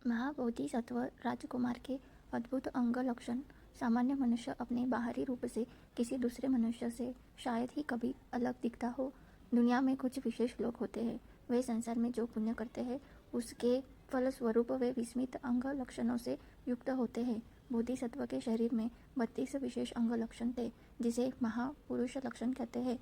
महाबोधिसत्व राजकुमार के अद्भुत अंग लक्षण। सामान्य मनुष्य अपने बाहरी रूप से किसी दूसरे मनुष्य से शायद ही कभी अलग दिखता हो। दुनिया में कुछ विशेष लोग होते हैं, वे संसार में जो पुण्य करते हैं उसके फलस्वरूप वे विस्मित अंग लक्षणों से युक्त होते हैं। बोधिसत्व के शरीर में 32 विशेष अंग लक्षण थे, जिसे महापुरुष लक्षण कहते हैं।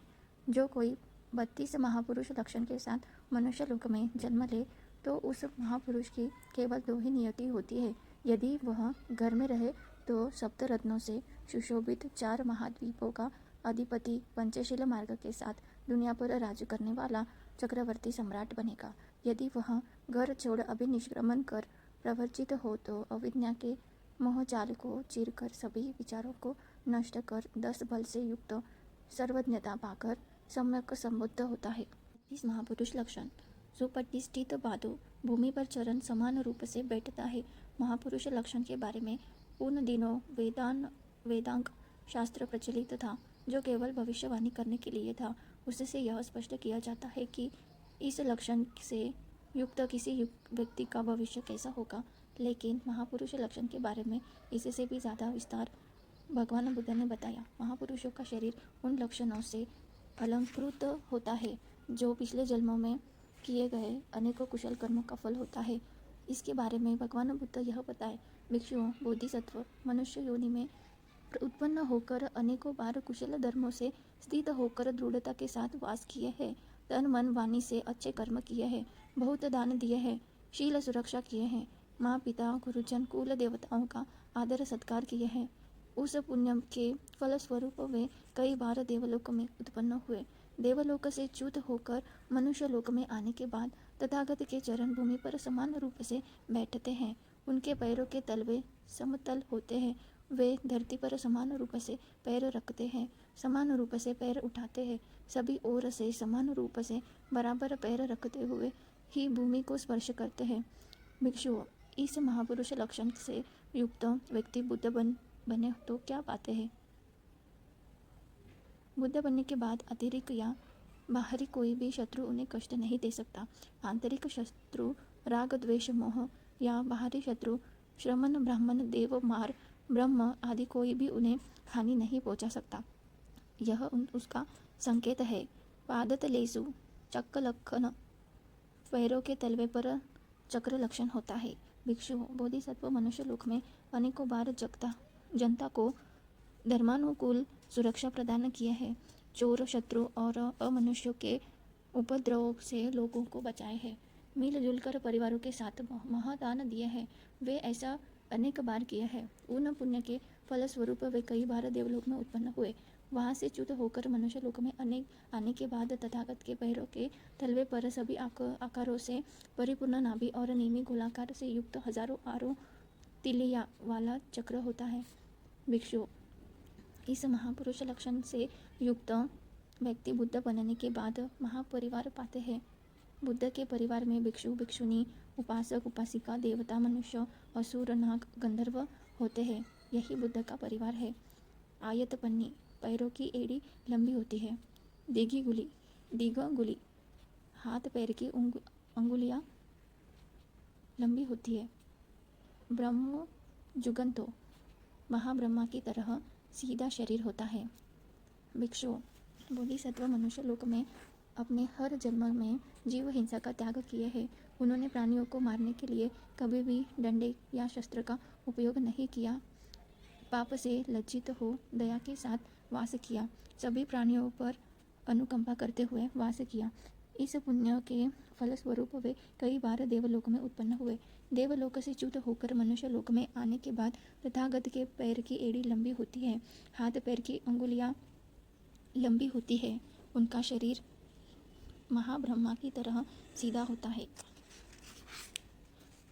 जो कोई 32 महापुरुष लक्षण के साथ मनुष्य लोक में जन्म ले तो उस महापुरुष की केवल 2 ही नियति होती है। यदि वह घर में रहे तो सप्तरत्नों से सुशोभित 4 महाद्वीपों का अधिपति पंचशील मार्ग के साथ दुनिया पर राज करने वाला चक्रवर्ती सम्राट बनेगा। यदि वह घर छोड़ अभी निष्क्रमण कर प्रवर्जित हो तो अविद्या के मोहजाल को चीरकर सभी विचारों को नष्ट कर 10 बल से युक्त सर्वज्ञता पाकर सम्यक संबुद्ध होता है। इस महापुरुष लक्षण सुप्रतिष्ठित बाधो भूमि पर चरण समान रूप से बैठता है। महापुरुष लक्षण के बारे में उन दिनों वेदांग शास्त्र प्रचलित था, जो केवल भविष्यवाणी करने के लिए था। उससे यह स्पष्ट किया जाता है कि इस लक्षण से युक्त किसी व्यक्ति का भविष्य कैसा होगा, लेकिन महापुरुष लक्षण के बारे में इससे भी ज़्यादा विस्तार भगवान बुद्ध ने बताया। महापुरुषों का शरीर उन लक्षणों से अलंकृत होता है जो पिछले जन्मों में किए गए अनेकों कुशल कर्मों का फल होता है। इसके बारे में भगवान बुद्ध यह बताए, भिक्षुओं, बोधिसत्व मनुष्य योनि में उत्पन्न होकर अनेकों बार कुशल धर्मों से स्थित होकर दृढ़ता के साथ वास किए हैं, तन मन वाणी से अच्छे कर्म किए हैं, बहुत दान दिए हैं, शील सुरक्षा किए हैं, माँ पिता गुरुजन कुल देवताओं का आदर सत्कार किए हैं। उस पुण्य के फलस्वरूप वे कई बार देवलोक में उत्पन्न हुए। देवलोक से च्युत होकर मनुष्य लोक में आने के बाद तथागत के चरण भूमि पर समान रूप से बैठते हैं। उनके पैरों के तलवे समतल होते हैं। वे धरती पर समान रूप से पैर रखते हैं, समान रूप से पैर उठाते हैं, सभी ओर से समान रूप से बराबर पैर रखते हुए ही भूमि को स्पर्श करते हैं। भिक्षुओं, इस महापुरुष लक्षण से युक्त व्यक्ति बुद्ध बने तो क्या पाते हैं? बुद्ध बनने के बाद आंतरिक या बाहरी कोई भी शत्रु उन्हें कष्ट नहीं दे सकता। आंतरिक शत्रु राग द्वेष मोह या बाहरी शत्रु श्रमण ब्राह्मण देव मार ब्रह्म आदि कोई भी उन्हें हानि नहीं पहुंचा सकता। यह उसका संकेत है। पादतलेषु चक्रलक्षण, पैरों के तलवे पर चक्र लक्षण होता है। भिक्षु बोधिसत्व मनुष्य लोक में अनेकों बार जनता को धर्मानुकूल सुरक्षा प्रदान किए हैं, चोर शत्रु और अमनुष्यों के उपद्रव से लोगों को बचाए हैं, मिलजुल कर परिवारों के साथ महादान दिए हैं। वे ऐसा अनेक बार किए हैं। उन पुण्य के फलस्वरूप वे कई बार देवलोक में उत्पन्न हुए। वहाँ से च्युत होकर मनुष्य लोक में आने के बाद तथागत के पैरों के तलवे पर सभी आकारों से परिपूर्ण नाभि और नीमी गोलाकार से युक्त हजारों आरों तिलिया वाला चक्र होता है। भिक्षु, इस महापुरुष लक्षण से युक्त व्यक्ति बुद्ध बनने के बाद महापरिवार पाते हैं। बुद्ध के परिवार में भिक्षु भिक्षुनी, उपासक उपासिका, देवता मनुष्य, असुर नाग गंधर्व होते हैं। यही बुद्ध का परिवार है। आयत पन्नी, पैरों की एड़ी लंबी होती है। दीघ अंगुली, हाथ पैर की अंगुलियां लंबी होती है। ब्रह्म जुगंतो, महाब्रह्मा की तरह सीधा शरीर होता है। भिक्षु बोधिसत्व मनुष्य लोक में अपने हर जन्म में जीव हिंसा का त्याग किए हैं। उन्होंने प्राणियों को मारने के लिए कभी भी डंडे या शस्त्र का उपयोग नहीं किया। पाप से लज्जित हो दया के साथ वास किया। सभी प्राणियों पर अनुकंपा करते हुए वास किया। इस पुण्य के फलस्वरूप वे कई बार देवलोक में उत्पन्न हुए। देवलोक से च्युत होकर मनुष्य लोक में आने के बाद तथागत के पैर की एड़ी लंबी होती है, हाथ पैर की अंगुलियां लंबी होती है। उनका शरीर महाब्रह्मा की तरह सीधा होता है।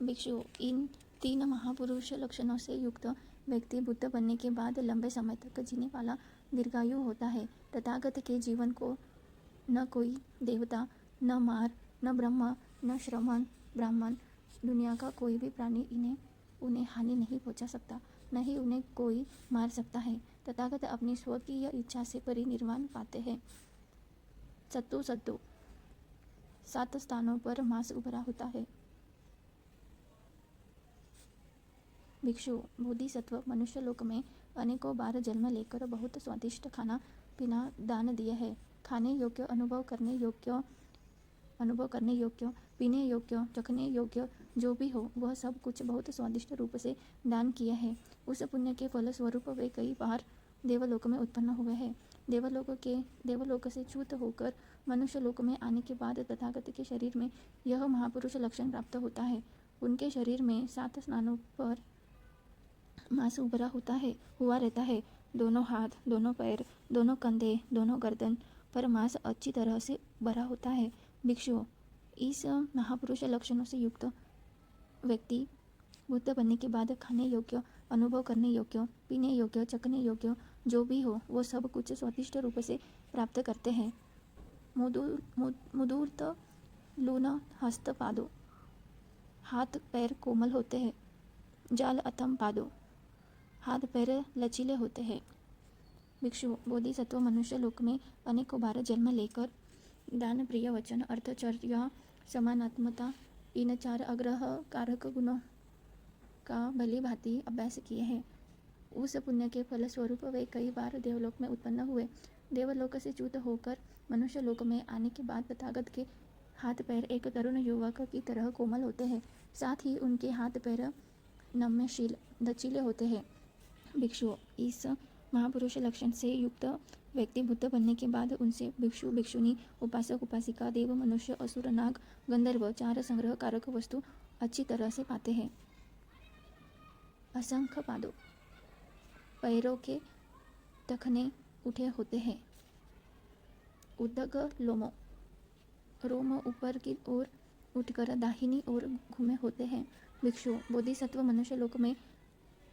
भिक्षु, इन 3 महापुरुष लक्षणों से युक्त व्यक्ति बुद्ध बनने के बाद लंबे समय तक जीने वाला दीर्घायु होता है। तथागत के जीवन को न कोई देवता, न मार, न ब्रह्म, न श्रमण ब्राह्मण, दुनिया का कोई भी प्राणी उन्हें हानि नहीं पहुंचा सकता, न ही उन्हें कोई मार सकता है। तथागत अपनी स्वकीय इच्छा से परिनिर्वाण पाते हैं। सत्तू 7 स्थानों पर मांस उभरा होता है। भिक्षु बोधिसत्व मनुष्य लोक में अनेकों बार जन्म लेकर बहुत स्वादिष्ट खाना पीना दान दिए है। खाने योग्य, अनुभव करने योग्य, पीने योग्य, चखने योग्य जो भी हो वह सब कुछ बहुत स्वादिष्ट रूप से दान किए हैं। उस पुण्य के फल स्वरूप वे कई बार देवलोक में उत्पन्न हुए हैं। देवलोक से च्युत होकर मनुष्य लोक में आने के बाद तथागत के शरीर में यह महापुरुष लक्षण प्राप्त होता है। उनके शरीर में 7 स्थानों पर मांस उभरा हुआ रहता है। दोनों हाथ, दोनों पैर, दोनों कंधे, दोनों गर्दन पर मांस अच्छी तरह से भरा होता है। भिक्षुओं, इस महापुरुष लक्षणों से युक्त व्यक्ति बुद्ध बनने के बाद खाने योग्य, अनुभव करने योग्य, पीने योग्य, चखने योग्य जो भी हो वो सब कुछ स्वादिष्ट रूप से प्राप्त करते हैं। मुदूर्त लून हस्त पादो, हाथ पैर कोमल होते हैं। जाल अतम पादो, हाथ पैर लचीले होते हैं। भिक्षु बोधिसत्व मनुष्य लोक में अनेकों बार जन्म लेकर दान, प्रिय वचन, अर्थचर्या, समानात्मता इन 4 अग्रह कारक गुणों का भली भांति अभ्यास किए हैं। उस पुण्य के फल स्वरूप वे कई बार देवलोक में उत्पन्न हुए। देवलोक से च्युत होकर मनुष्य लोक में आने के बाद तथागत के हाथ पैर एक तरुण युवक की तरह कोमल होते हैं। साथ ही उनके हाथ पैर नम्यशील, लचीले होते हैं। भिक्षुओं, इस महापुरुष लक्षण से युक्त व्यक्ति बुद्ध बनने के बाद उनसे भिक्षु, भिक्षुणी, उपासक, उपासिका, देव, मनुष्य, असुर, नाग, गंधर्व 4 संग्रह कारक वस्तु अच्छी तरह से पाते हैं। असंख्य पादों, पैरों के टखने उठे होते हैं। उदग लोमो, रोम ऊपर की ओर उठकर दाहिनी ओर घूमे होते हैं। भिक्षु बोधिसत्व मनुष्य लोक में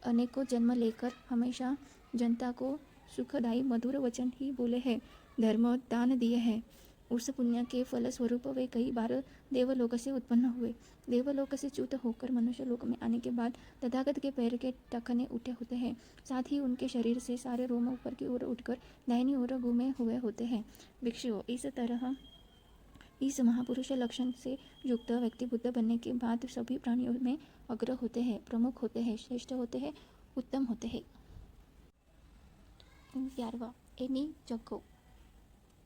अनेकों जन्म लेकर हमेशा जनता को सुखदायी मधुर वचन ही बोले हैं, धर्म दान दिए हैं। उस पुण्य के फल स्वरूप वे कई बार देवलोक से उत्पन्न हुए। देवलोक से च्युत होकर मनुष्य लोक में आने के बाद तथागत के पैर के टखने उठे होते हैं। साथ ही उनके शरीर से सारे रोम ऊपर की ओर उठकर दाहिनी ओर घूमे हुए होते हैं। भिक्षुओं, इस तरह इस महापुरुष लक्षण से युक्त व्यक्ति बुद्ध बनने के बाद सभी प्राणियों में अग्र होते हैं, प्रमुख होते हैं, श्रेष्ठ होते हैं, उत्तम होते हैं। 11वां, एनी जग्गो,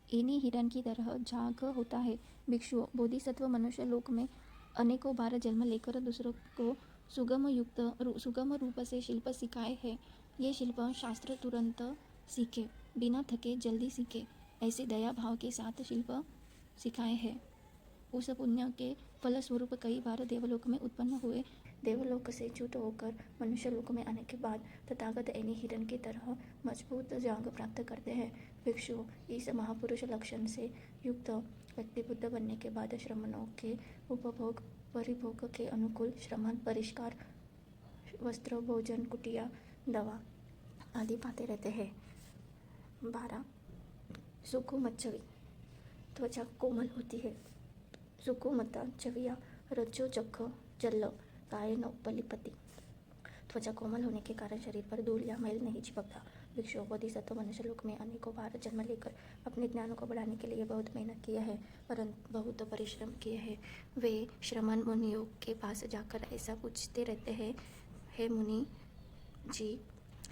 एनी हिरण की तरह जाग होता है। भिक्षुओं, बोधिसत्व मनुष्य लोक में अनेकों बार जन्म लेकर दूसरों को सुगम रूप से शिल्प सिखाए हैं। ये शिल्प शास्त्र तुरंत सीखे, बिना थके जल्दी सीखे, ऐसे दया भाव के साथ शिल्प सिखाए हैं। उस पुण्य के फल स्वरूप कई बार देवलोक में उत्पन्न हुए। देवलोक से च्युत होकर मनुष्य लोक में आने के बाद तथागत एनी हिरण की तरह मजबूत जांग प्राप्त करते हैं। भिक्षुओं, इस महापुरुष लक्षण से युक्त व्यक्ति बुद्ध बनने के बाद श्रमणों के उपभोग परिभोग के अनुकूल श्रमण, परिष्कार, वस्त्र, भोजन, कुटिया, दवा आदि पाते रहते हैं। 12, सुकुमच्छवी, त्वचा कोमल होती है। सुकुमता छविया रज्जो जख जल्ल कायनो पलिपति, त्वचा कोमल होने के कारण शरीर पर धूल या मैल नहीं चिपकता। भिक्षुओं, बोधिसत्व मनुष्य लोक में अनेकों बार जन्म लेकर अपने ज्ञान को बढ़ाने के लिए बहुत मेहनत किया है, परंतु बहुत परिश्रम किए हैं। वे श्रमण मुनियों के पास जाकर ऐसा पूछते रहते हैं, हे मुनि जी,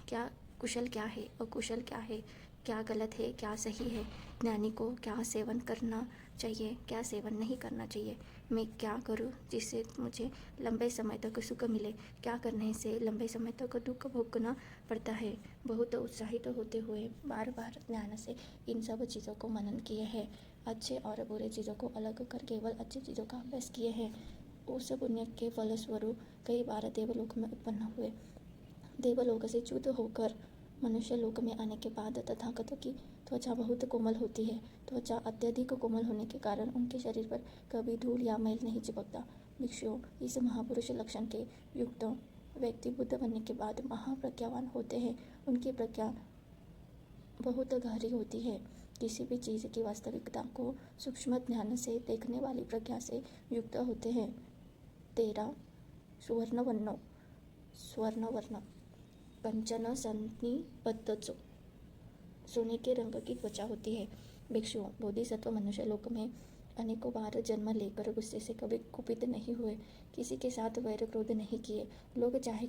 क्या कुशल क्या है, अकुशल क्या है, क्या गलत है, क्या सही है, ज्ञानी को क्या सेवन करना चाहिए, क्या सेवन नहीं करना चाहिए, मैं क्या करूं जिससे मुझे लंबे समय तक सुख मिले, क्या करने से लंबे समय तक दुख भोगना पड़ता है। बहुत उत्साहित होते हुए बार बार ध्यान से इन सब चीज़ों को मनन किए हैं। अच्छे और बुरे चीज़ों को अलग कर केवल अच्छी चीज़ों का अभ्यास किए हैं। उस पुण्य के फलस्वरूप कई बार देवलोक में उत्पन्न हुए। देवलोक से च्युत होकर मनुष्य लोक में आने के बाद तथागत की त्वचा बहुत कोमल होती है। त्वचा अत्यधिक कोमल होने के कारण उनके शरीर पर कभी धूल या मैल नहीं चिपकता। भिक्षुओं, इस महापुरुष लक्षण के युक्त व्यक्ति बुद्ध बनने के बाद महाप्रज्ञावान होते हैं। उनकी प्रज्ञा बहुत गहरी होती है। किसी भी चीज़ की वास्तविकता को सूक्ष्म ज्ञान से देखने वाली प्रज्ञा से युक्त होते हैं। 13, स्वर्ण कंचन सन्निपतचो, सोने के रंग की त्वचा होती है। भिक्षुओं, बोधिसत्व मनुष्य लोक में अनेकों बार जन्म लेकर गुस्से से कभी कुपित नहीं हुए, किसी के साथ वैर क्रोध नहीं किए। लोग चाहे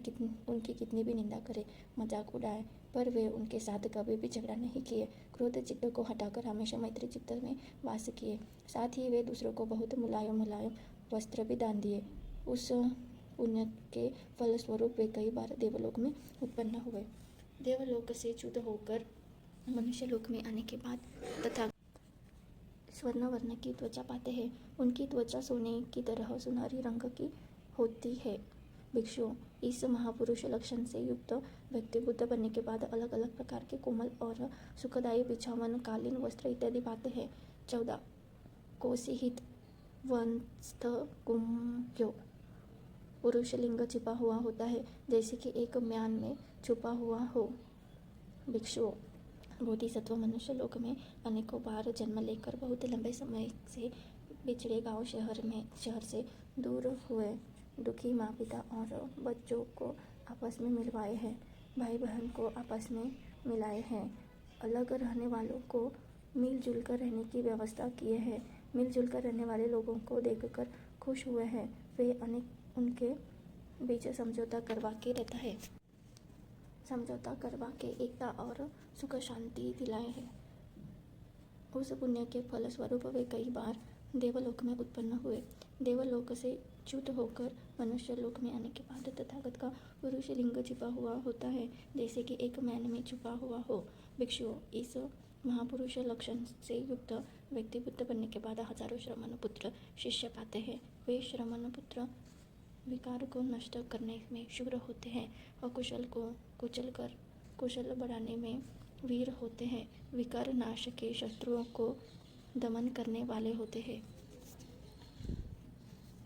उनकी कितनी भी निंदा करें, मजाक उड़ाए, पर वे उनके साथ कभी भी झगड़ा नहीं किए। क्रोध चित्त को हटाकर हमेशा मैत्री चित्त में वास किए। साथ ही वे दूसरों को बहुत मुलायम मुलायम वस्त्र भी दान दिए। उस पुण्य के फलस्वरूप वे कई बार देवलोक में उत्पन्न हुए। देवलोक से च्युत होकर मनुष्य लोक में आने के बाद तथा स्वर्ण वर्ण की त्वचा पाते हैं। उनकी त्वचा सोने की तरह सुनहरी रंग की होती है। भिक्षुओं, इस महापुरुष लक्षण से युक्त व्यक्ति बुद्ध बनने के बाद अलग अलग प्रकार के कोमल और सुखदायी बिछावन, कालीन, वस्त्र इत्यादि पाते हैं। 14 कोशिहित वंस्थ कुम्यो, पुरुष लिंग छिपा हुआ होता है, जैसे कि एक म्यान में छुपा हुआ हो। भिक्षुओं, बोधिसत्व मनुष्य लोक में अनेकों बार जन्म लेकर बहुत लंबे समय से बिछड़े गांव शहर से दूर हुए दुखी माँ पिता और बच्चों को आपस में मिलवाए हैं, भाई बहन को आपस में मिलाए हैं, अलग रहने वालों को मिलजुल कर रहने की व्यवस्था किए हैं। मिलजुल कर रहने वाले लोगों को देखकर खुश हुए हैं। वे उनके बीच समझौता करवा के रहता है। समझौता करवा के एकता और सुख शांति दिलाए हैं। उस पुण्य के फलस्वरूप वे कई बार देवलोक में उत्पन्न हुए। देवलोक से च्युत होकर मनुष्य लोक में आने के बाद तथागत का पुरुष लिंग छिपा हुआ होता है, जैसे कि एक मैन में छुपा हुआ हो। भिक्षुओं, इस महापुरुष लक्षण से युक्त व्यक्ति बुद्ध बनने के बाद हजारों श्रमण पुत्र शिष्य पाते हैं। वे श्रमण पुत्र विकार को नष्ट करने में शूर होते हैं, अकुशल को कुचल कर कुशल बढ़ाने में वीर होते हैं, विकार नाश के शत्रुओं को दमन करने वाले होते हैं।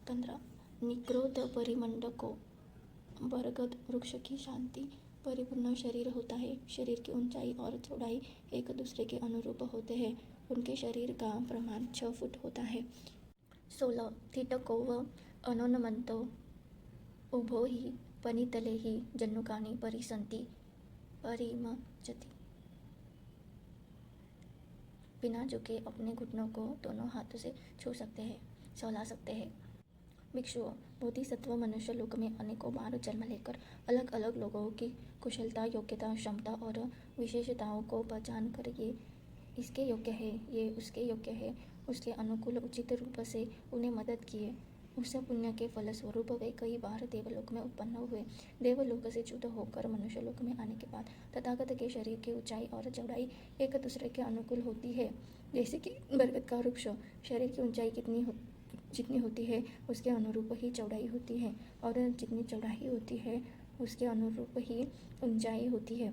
15 निक्रोध परिमंडको, बरगद वृक्ष की शांति परिपूर्ण शरीर होता है। शरीर की ऊंचाई और चौड़ाई एक दूसरे के अनुरूप होते हैं। उनके शरीर का प्रमाण 6 फुट होता है। 16 थिटकोव अनोनमंतो, उभो ही पनितले ही जन्नुकानि परिसंति परिमचति, बिना झुके अपने घुटनों को दोनों हाथों से छू सकते हैं, सहला सकते हैं। भिक्षुओं, बोधिसत्व मनुष्य लोक में अनेकों बार जन्म लेकर अलग अलग लोगों की कुशलता, योग्यता, क्षमता और विशेषताओं को पहचान कर ये इसके योग्य है, ये उसके योग्य है, उसके अनुकूल उचित रूप से उन्हें मदद किए। उस पुण्य के फलस्वरूप वे कई बार देवलोक में उत्पन्न हुए। देवलोक से च्युत होकर मनुष्य लोक में आने के बाद तथागत के शरीर की ऊंचाई और चौड़ाई एक दूसरे के अनुकूल होती है, जैसे कि बरगद का वृक्ष। शरीर की ऊंचाई जितनी होती है उसके अनुरूप ही चौड़ाई होती है, और जितनी चौड़ाई होती है उसके अनुरूप ही ऊंचाई होती है।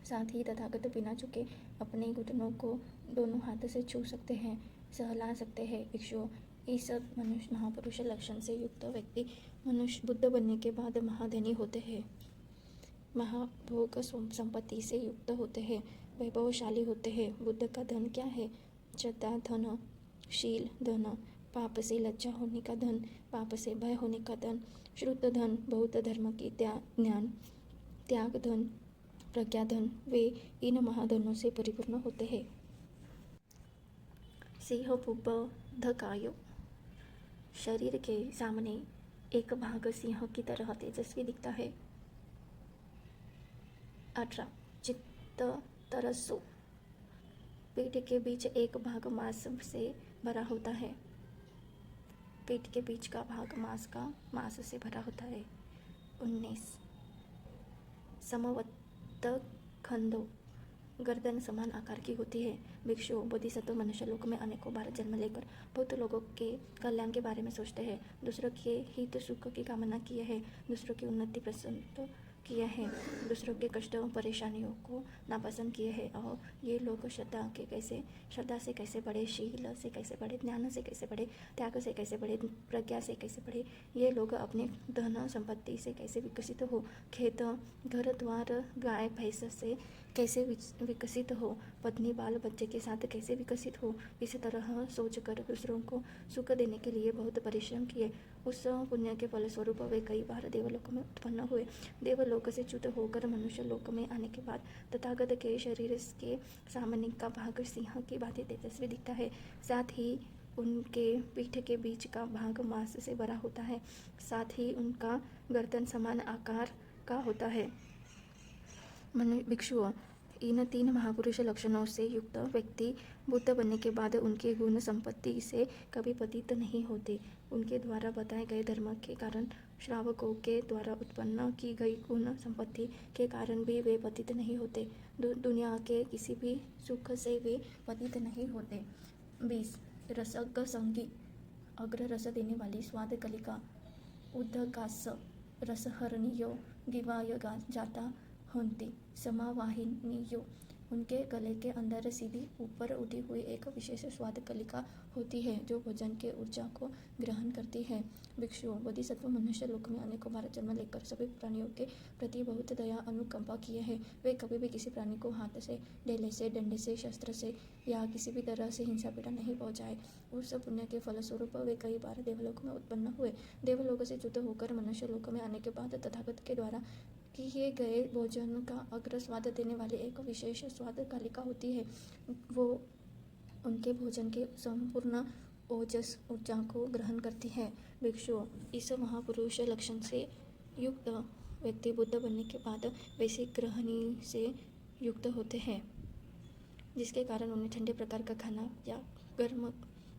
साथ ही तथागत बिना झुके अपने घुटनों को दोनों हाथ से छू सकते हैं, सहला सकते हैं। भिक्षुओं, इस मनुष्य महापुरुष लक्षण से युक्त व्यक्ति मनुष्य बुद्ध बनने के बाद महाधनी होते हैं, महाभोग संपत्ति से युक्त होते हैं, वैभवशाली होते हैं। बुद्ध का धन क्या है? श्रद्धा धन, शील धन, पाप से लज्जा होने का धन, पाप से भय होने का धन, श्रुत धन, बहुत धर्म की ज्ञान, त्याग धन, प्रज्ञा धन, वे इन महाधनों से परिपूर्ण होते हैं। सिंह बुबधकायो, शरीर के सामने एक भाग सिंह की तरह तेजस्वी दिखता है। 18 चित्त तरसो, पेट के बीच एक भाग मांस से भरा होता है। पेट के बीच का भाग मांस से भरा होता है। 19 समवत्त खंडो, गर्दन समान आकार की होती है। भिक्षुओं, बोधिसत्व मनुष्य लोक में अनेकों बार जन्म लेकर बहुत लोगों के कल्याण के बारे में सोचते हैं, दूसरों के हित सुख की कामना किए हैं, दूसरों की उन्नति पसंद किए हैं, दूसरों के कष्ट परेशानियों को नापसंद किए हैं। और ये लोग श्रद्धा से कैसे बढ़े, शील से कैसे बढ़े, ज्ञान से कैसे बढ़े, त्याग से कैसे बढ़े, प्रज्ञा से कैसे बढ़े, ये लोग अपने धन संपत्ति से कैसे विकसित हो, खेत घर द्वार गाय भैंस से कैसे विकसित हो, पत्नी बाल बच्चे के साथ कैसे विकसित हो, इस तरह सोचकर दूसरों को सुख देने के लिए बहुत परिश्रम किए। उस पुण्य के फलस्वरूप वे कई बार देवलोक में उत्पन्न हुए। देवलोक से च्युत होकर मनुष्य लोक में आने के बाद तथागत के शरीर के सामने का भाग सिंह की भांति तेजस्वी दिखता है। साथ ही उनके पीठ के बीच का भाग मांस से भरा होता है, साथ ही उनका गर्दन समान आकार का होता है। भिक्षुओं, इन 3 महापुरुष लक्षणों से युक्त व्यक्ति बुद्ध बनने के बाद उनके गुण संपत्ति से कभी पतित नहीं होते। उनके द्वारा बताए गए धर्म के कारण श्रावकों के द्वारा उत्पन्न की गई गुण संपत्ति के कारण भी वे पतित नहीं होते। दुनिया के किसी भी सुख से वे पतित नहीं होते। 20. रसज्ञ संगी, अग्र रस देने वाली स्वाद कलिका, उदगास रसहरणियों गिवाय जाता होती समावाहिनियों। उनके गले के अंदर सीधी ऊपर उठी हुई एक विशेष स्वाद कलिका होती है जो भोजन के ऊर्जा को ग्रहण करती है। भिक्षुओं, बोधिसत्व मनुष्य लोक में अनेकों बार जन्म लेकर सभी प्राणियों के प्रति बहुत दया अनुकंपा किए हैं। वे कभी भी किसी प्राणी को हाथ से, ढेले से, डंडे से, शस्त्र से या किसी भी तरह से हिंसा पीड़ा नहीं पहुंचाए। उस पुण्य के फलस्वरूप वे कई बार देवलोक में उत्पन्न हुए। देवलोक से च्युत होकर मनुष्य लोक में आने के बाद तथागत के द्वारा किए गए भोजन का अग्र स्वाद देने वाली एक विशेष स्वाद कालिका होती है। वो उनके भोजन के संपूर्ण ओजस ऊर्जा को ग्रहण करती है। भिक्षुओं, इस महापुरुष लक्षण से युक्त व्यक्ति बुद्ध बनने के बाद वैसी ग्रहणी से युक्त होते हैं जिसके कारण उन्हें ठंडे प्रकार का खाना या गर्म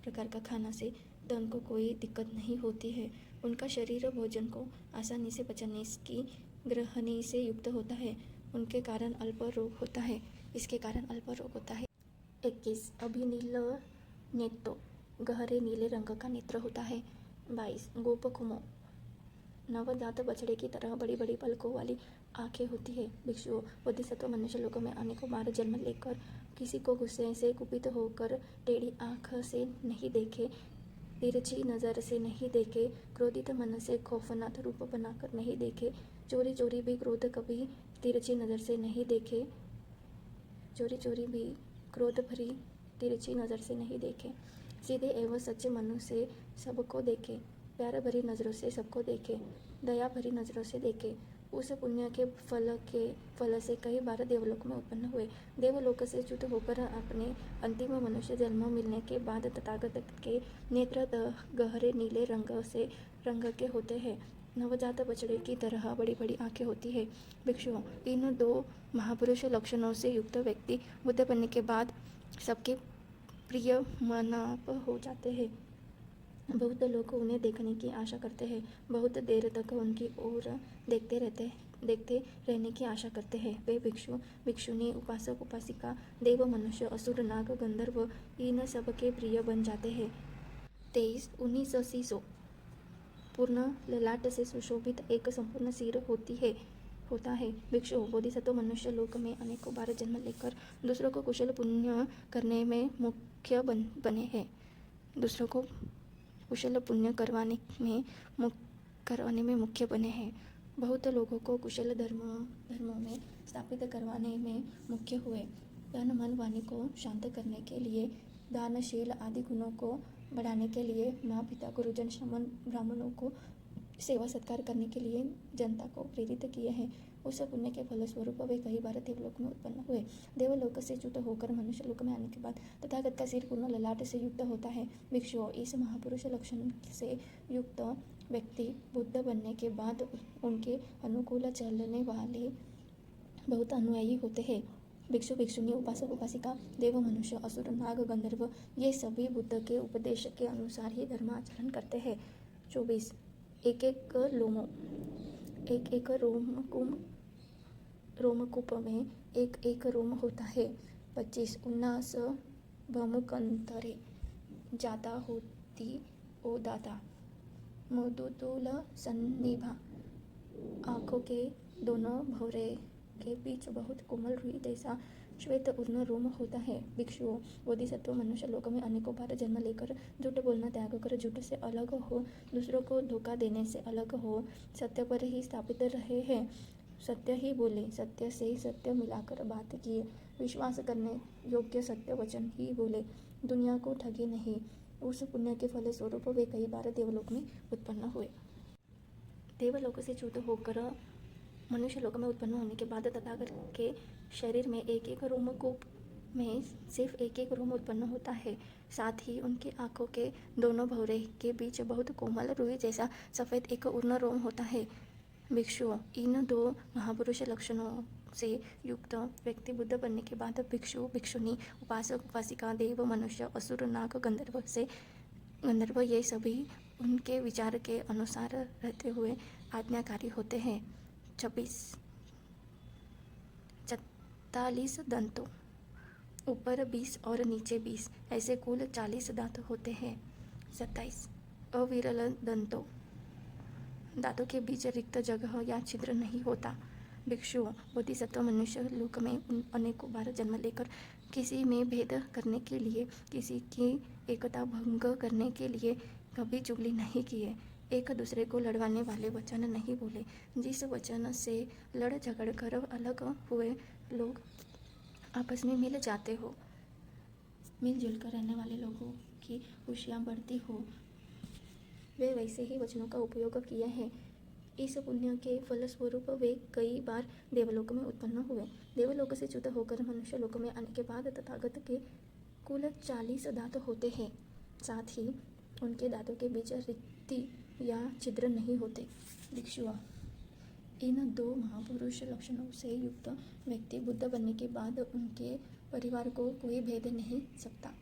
प्रकार का खाना से तन को कोई दिक्कत नहीं होती है। उनका शरीर भोजन को आसानी से पचाने की ग्रहणी से युक्त होता है। उनके कारण अल्प रोग होता है। इसके कारण अल्प रोग होता है। 21. अभिनील नेत्रो, गहरे नीले रंग का नेत्र होता है। 22. गोपकुमो, नवजात बछड़े की तरह बड़ी बड़ी पलकों वाली आंखें होती है। भिक्षुओं, बोधिसत्व मनुष्य लोकों में अनेकों बार जन्म लेकर किसी को गुस्से से कुपित होकर टेढ़ी आंख से नहीं देखे, तिरछी नज़र से नहीं देखे, क्रोधित मन से खौफनाक रूप बनाकर नहीं देखे, चोरी चोरी भी क्रोध कभी तिरछी नज़र से नहीं देखे, चोरी चोरी भी क्रोध भरी तिरछी नज़र से नहीं देखे, सीधे एवं सच्चे मन से सबको देखे, प्यार भरी नज़रों से सबको देखे, दया भरी नज़रों से देखे। उस पुण्य के फल से कई बार देवलोक में उत्पन्न हुए। देवलोक से च्युत होकर अपने अंतिम मनुष्य जन्म मिलने के बाद तथागत के नेत्र गहरे नीले रंग के होते हैं। नवजात बछड़े की तरह बड़ी बड़ी आंखें होती है। भिक्षुओं, इन 2 महापुरुष लक्षणों से युक्त व्यक्ति बुद्ध बनने के बाद सबके प्रिय मनाप हो जाते हैं। बहुत लोग उन्हें देखने की आशा करते हैं, बहुत देर तक उनकी ओर देखते रहने की आशा करते हैं। वे भिक्षु, भिक्षुनी, उपासक, उपासिका, देव, मनुष्य, असुर, नाग, गंधर्व इन सब के प्रिय बन जाते हैं। 23. 19 सीसो, पूर्ण ललाट से सुशोभित एक संपूर्ण सिर होता है। भिक्षु, बोधिसत्व मनुष्य लोक में अनेकों बार जन्म लेकर दूसरों को कुशल पुण्य करने में मुख्य बने हैं। दूसरों को कुशल पुण्य करवाने में मुख्य बने हैं। बहुत लोगों को कुशल धर्मों में स्थापित करवाने में मुख्य हुए। तन मन वाणी को शांत करने के लिए, दानशील आदि गुणों को बढ़ाने के लिए, माँ पिता गुरुजन श्रमण ब्राह्मणों को सेवा सत्कार करने के लिए जनता को प्रेरित किए हैं। उस पुण्य के फलस्वरूप वे कई बार देवलोक में उत्पन्न हुए। देवलोक से च्युत होकर मनुष्य लोक में आने के बाद तथागत का सिर पूर्ण ललाट से युक्त होता है। भिक्षुओं, इस महापुरुष लक्षण से युक्त व्यक्ति बुद्ध बनने के बाद उनके अनुकूल चलने वाले बहुत अनुयायी होते हैं। भिक्षु, भिक्षुनी, उपासक, उपासिका, देव, मनुष्य, असुर, नाग, गंधर्व ये सभी बुद्ध के उपदेश के अनुसार ही धर्म आचरण करते हैं। 24. एक एक रोमकूप में एक रोम होता है। 25. उन्नास भमुकंतरे, जाता होती ओ दाता, मुदुतुल सन्निभा, आँखों के दोनों भौरे के बीच बहुत कोमल रुई जैसा श्वेत उर्ण रोम होता है। भिक्षुओं, बोधिसत्व मनुष्य लोक में अनेकों बार जन्म लेकर झूठ बोलना त्याग कर झूठ से अलग हो, दूसरों को धोखा देने से अलग हो, सत्य पर ही स्थापित रहे हैं। सत्य ही बोले, सत्य से सत्य मिलाकर बात किए, विश्वास करने योग्य सत्य वचन ही बोले, दुनिया को ठगे नहीं। उस पुण्य के फलस्वरूप वे कई बार देवलोक में उत्पन्न हुए। देवलोक से च्युत होकर मनुष्य लोक में उत्पन्न होने के बाद तथागत के शरीर में एक एक रोमकूप में सिर्फ एक एक रोम उत्पन्न होता है। साथ ही उनकी आंखों के दोनों भौरे के बीच बहुत कोमल रुई जैसा सफ़ेद एक उर्ण रोम होता है। भिक्षु, इन दो महापुरुष लक्षणों से युक्त व्यक्ति बुद्ध बनने के बाद भिक्षु, भिक्षुणी, उपासक, उपासिका, देव, मनुष्य, असुर, नाग, गंधर्व ये सभी उनके विचार के अनुसार रहते हुए आज्ञाकारी होते हैं। 44 दंतों, ऊपर 20 और नीचे 20, ऐसे कुल 40 दांत होते हैं। 27 अविरल दंतों, दांतों के बीच रिक्त जगह या छिद्र नहीं होता। भिक्षु, बोधिसत्व मनुष्य लोक में अनेकों बार जन्म लेकर किसी में भेद करने के लिए, किसी की एकता भंग करने के लिए कभी चुगली नहीं किए, एक दूसरे को लड़वाने वाले वचन नहीं बोले। जिस वचन से लड़ झगड़ कर अलग हुए लोग आपस में मिल जाते हो, मिलजुल कर रहने वाले लोगों की खुशियाँ बढ़ती हो, वे वैसे ही वचनों का उपयोग किए हैं। इस पुण्य के फलस्वरूप वे कई बार देवलोक में उत्पन्न हुए। देवलोक से च्युत होकर मनुष्य लोक में आने के बाद तथागत के कुल 40 दांत होते हैं। साथ ही उनके दांतों के बीच रिक्ति या छिद्र नहीं होते। भिक्षु, इन दो महापुरुष लक्षणों से युक्त व्यक्ति बुद्ध बनने के बाद उनके परिवार को कोई भेद नहीं सकता।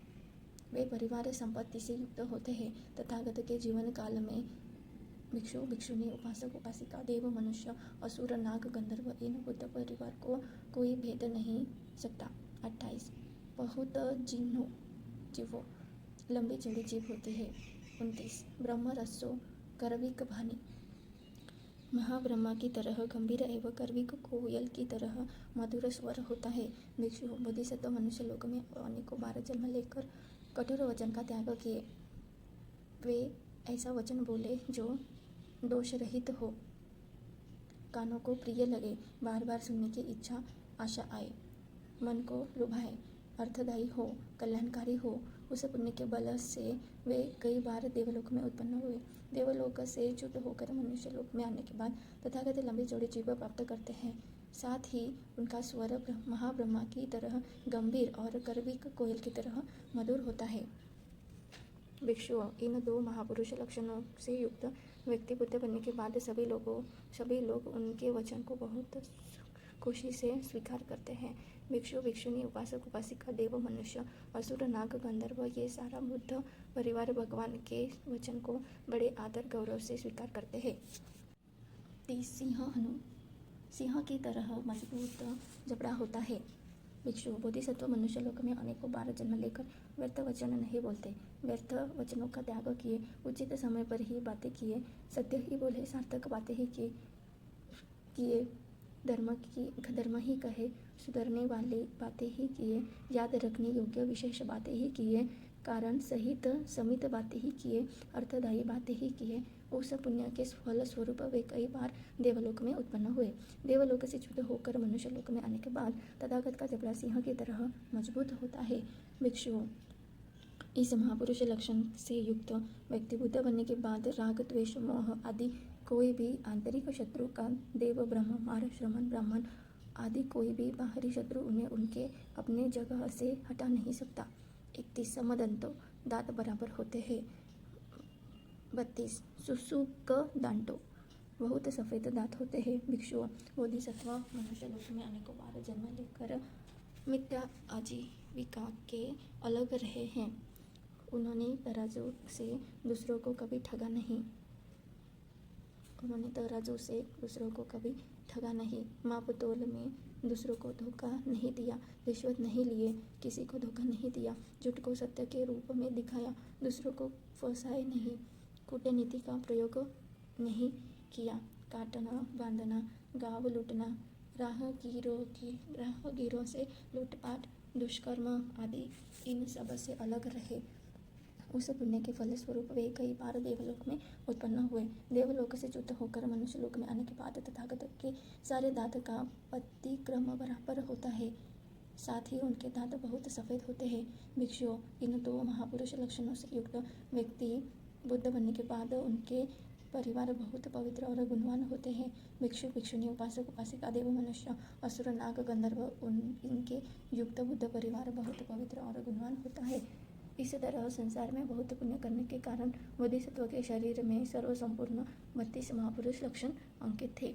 वे परिवार संपत्ति से युक्त होते हैं। तथागत के जीवन काल में भिक्षु, भिक्षुणी, उपासक, उपासिका, देव, मनुष्य, असुर, नाग, गंधर्व इन बुद्ध परिवार को कोई भेद नहीं सकता। 28 बहुत जीवों, लंबी चौड़ी जीभ होती है। 29 ब्रह्म रसो करविक भानी, महाब्रह्मा की तरह गंभीर एवं करविक कोयल की तरह मधुर स्वर होता है। भिक्षु, बोधिसत्व मनुष्य लोक में अनेकों बार जन्म लेकर कठोर वचन का त्याग किए, वे ऐसा वचन बोले जो दोष रहित हो, कानों को प्रिय लगे, बार बार सुनने की इच्छा आशा आए, मन को लुभाए, अर्थदायी हो, कल्याणकारी हो। उस पुण्य के बल से वे कई बार देवलोक में उत्पन्न हुए। देवलोक से च्युत होकर मनुष्य लोक में आने के बाद तथागत लंबी चौड़ी जीभ प्राप्त करते हैं। साथ ही उनका स्वर महाब्रह्मा की तरह गंभीर और करविक कोयल की तरह मधुर होता है। भिक्षु, इन दो महापुरुष लक्षणों से युक्त व्यक्ति बुद्ध बनने के बाद सभी लोग उनके वचन को बहुत खुशी से स्वीकार करते हैं। भिक्षु, भिक्षुणी, उपासक, उपासिका, देव, मनुष्य, असुर, नाग, गंधर्व ये सारा बुद्ध परिवार भगवान के वचन को बड़े आदर गौरव से स्वीकार करते हैं। 30 सिंह की तरह मजबूत जबड़ा होता है। भिक्षु, बोधिसत्व मनुष्य लोक में अनेकों बार जन्म लेकर व्यर्थ वचन नहीं बोलते, व्यर्थ वचनों का त्याग किए, उचित समय पर ही बातें किए, सत्य ही बोले, सार्थक बातें ही किए, धर्म ही कहे, सुधरने वाली बातें ही किए, याद रखने योग्य विशेष बातें ही किए, कारण सहित समित बातें ही किए, अर्थदायी बातें ही किए। उस पुण्य के फल स्वरूप वे कई बार देवलोक में उत्पन्न हुए। देवलोक से च्युत होकर मनुष्य लोक में आने के बाद तथागत का जबड़ा सिंह की तरह मजबूत होता है। भिक्षु, इस महापुरुष लक्षण से युक्त व्यक्ति बुद्ध बनने के बाद राग, द्वेष, मोह आदि कोई भी आंतरिक शत्रु का देव, ब्रह्म, मार, श्रमण, ब्राह्मण आदि कोई भी बाहरी शत्रु उन्हें उनके अपने जगह से हटा नहीं सकता। 31 समदंतो, दांत बराबर होते हैं। 32 सुसुक दांतो, बहुत सफ़ेद दांत होते हैं। भिक्षु, बोधिसत्व मनुष्य लोक में अनेकों बार जन्म लेकर मिथ्या आजीविका के अलग रहे हैं। उन्होंने तराजू से दूसरों को कभी ठगा नहीं, माप तोल में दूसरों को धोखा नहीं दिया, रिश्वत नहीं लिए, किसी को धोखा नहीं दिया, झूठ को सत्य के रूप में दिखाया, दूसरों को फंसाए नहीं, कूटनीति का प्रयोग नहीं किया, काटना, बांधना, गाँव लूटना, राहगीरों से लूटपाट, दुष्कर्म आदि इन सब से अलग रहे। उस पुण्य के फलस्वरूप वे कई बार देवलोक में उत्पन्न हुए। देवलोक से च्युत होकर मनुष्य लोक में आने के बाद तथागत के सारे दांत का प्रतिक्रम बराबर होता है। साथ ही उनके दांत बहुत सफ़ेद होते हैं। भिक्षु, इन दो महापुरुष लक्षणों से युक्त व्यक्ति बुद्ध बनने के बाद उनके परिवार बहुत पवित्र और गुणवान होते हैं। भिक्षु, भिक्षुणी, उपासक, उपासिका, देव, मनुष्य, असुर, नाग, गंधर्व इनके युक्त बुद्ध परिवार बहुत पवित्र और गुणवान होता है। इस तरह संसार में बहुत पुण्य करने के कारण बोधिसत्व के शरीर में सर्वसंपूर्ण 32 महापुरुष लक्षण अंकित थे।